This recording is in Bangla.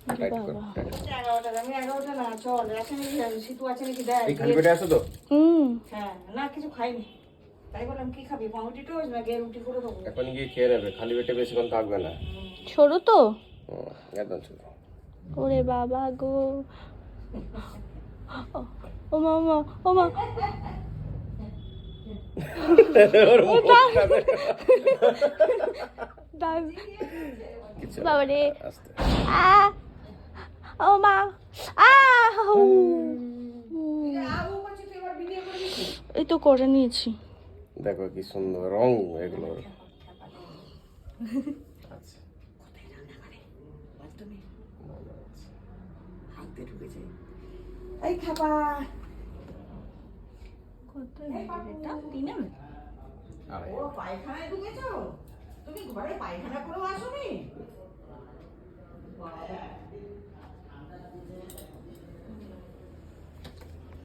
টাইট কর, বাবা। টাইট কর। 11টা আমি 11টা না চল এখন শীতু আছে নাকি দেখ এই খালি পেটে আছো তো? হ্যাঁ না কিছু খাইনি তাই বললাম কি খাবি পাউরুটি টোস্ট না গিয়ে রুটি করে দেবো এখন গিয়ে খেয়ে নেবে, খালি পেটে বেশিক্ষণ থাকবে না। ছোড়ো তো। একদম ছোট। ওরে বাবা গো। ও মা ও মা। ওর মুখটা দেখ। কিছু না, বাবা রে। আস্তে। ও মা এই তো করে নিয়েছি। দেখো কি সুন্দর রং এগুলোর। আচ্ছা হাতে ঢুকেছে এই খাবা আরে ও পায়খানায় ঢুকেছো তুমি ঘরে পায়খানা করেও আসোনি